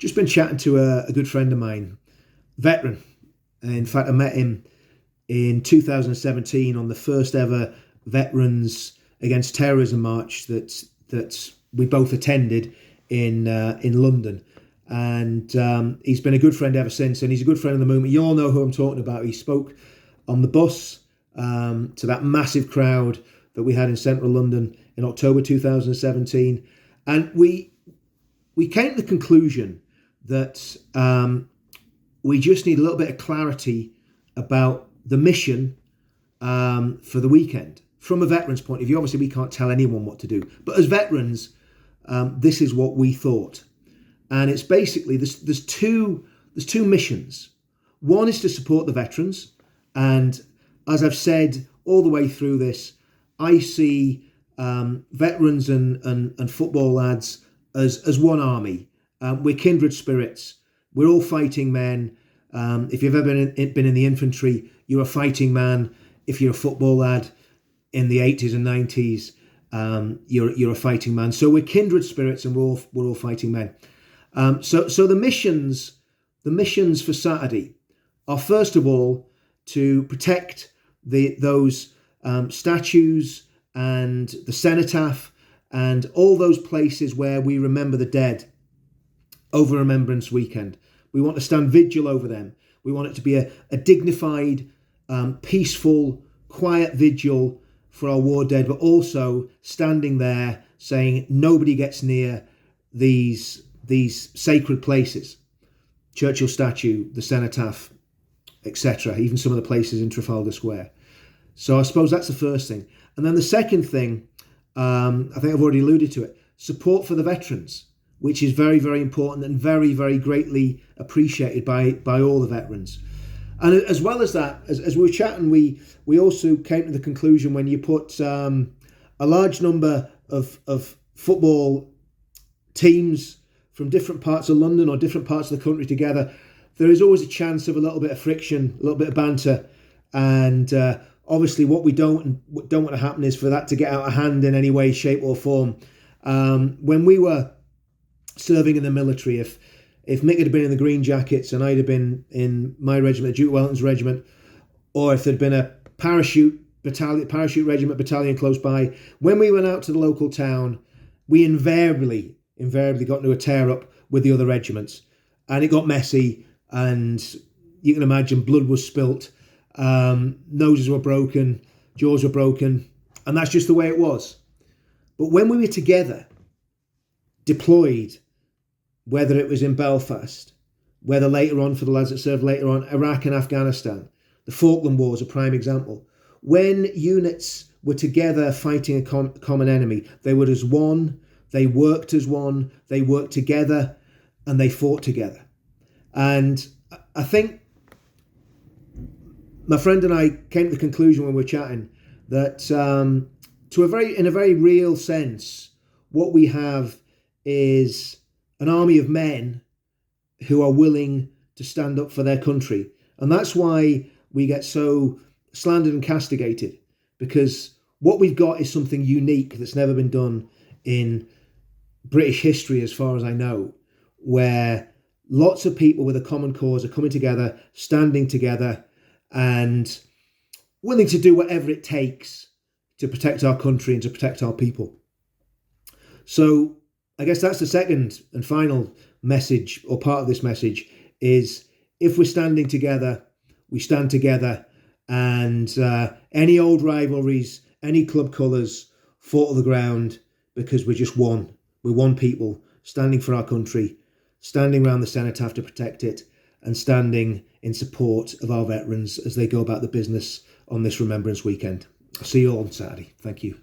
just been chatting to a good friend of mine, veteran. In fact, I met him in 2017 on the first ever Veterans Against Terrorism march that we both attended in London. And he's been a good friend ever since, and he's a good friend at the moment. You all know who I'm talking about. He spoke on the bus to that massive crowd that we had in central London in October 2017. And we came to the conclusion that we just need a little bit of clarity about the mission for the weekend. From a veteran's point of view, obviously we can't tell anyone what to do. But as veterans, this is what we thought. And it's basically, there's two missions. One is to support the veterans. And as I've said all the way through this, I see veterans and football lads as one army. We're kindred spirits. We're all fighting men. If you've ever been in the infantry, you're a fighting man. If you're a football lad in the 80s and 90s, you're a fighting man. So we're kindred spirits, and we're all fighting men. So the missions for Saturday are, first of all, to protect those statues and the cenotaph and all those places where we remember the dead over Remembrance Weekend. We want to stand vigil over them. We want it to be a dignified, peaceful, quiet vigil for our war dead, but also standing there saying nobody gets near these sacred places. Churchill statue, the cenotaph, etc. Even some of the places in Trafalgar Square. So I suppose that's the first thing. And then the second thing, I think I've already alluded to it, support for the veterans, which is very, very important and very, very greatly appreciated by all the veterans. And as well as that, as we were chatting, we also came to the conclusion, when you put a large number of football teams from different parts of London or different parts of the country together, there is always a chance of a little bit of friction, a little bit of banter. And obviously what we don't want to happen is for that to get out of hand in any way, shape or form. When we were serving in the military, if Mick had been in the Green Jackets and I'd have been in my regiment, the Duke Wellington's regiment, or if there'd been a parachute regiment battalion close by, when we went out to the local town, we invariably got into a tear-up with the other regiments. And it got messy, and you can imagine blood was spilt, noses were broken, jaws were broken, and that's just the way it was. But when we were together, deployed, whether it was in Belfast, whether later on for the lads that served later on, Iraq and Afghanistan, the Falkland War is a prime example. When units were together fighting a common enemy, they were as one, they worked as one, they worked together, and they fought together. And I think my friend and I came to the conclusion when we were chatting that in a very real sense, what we have is an army of men who are willing to stand up for their country. And that's why we get so slandered and castigated, because what we've got is something unique that's never been done in British history, as far as I know, where lots of people with a common cause are coming together, standing together, and willing to do whatever it takes to protect our country and to protect our people. So I guess that's the second and final message, or part of this message, is if we're standing together, we stand together, and any old rivalries, any club colours fall to the ground, because we're just one. We're one people standing for our country, standing around the cenotaph to protect it, and standing in support of our veterans as they go about the business on this Remembrance Weekend. I'll see you all on Saturday. Thank you.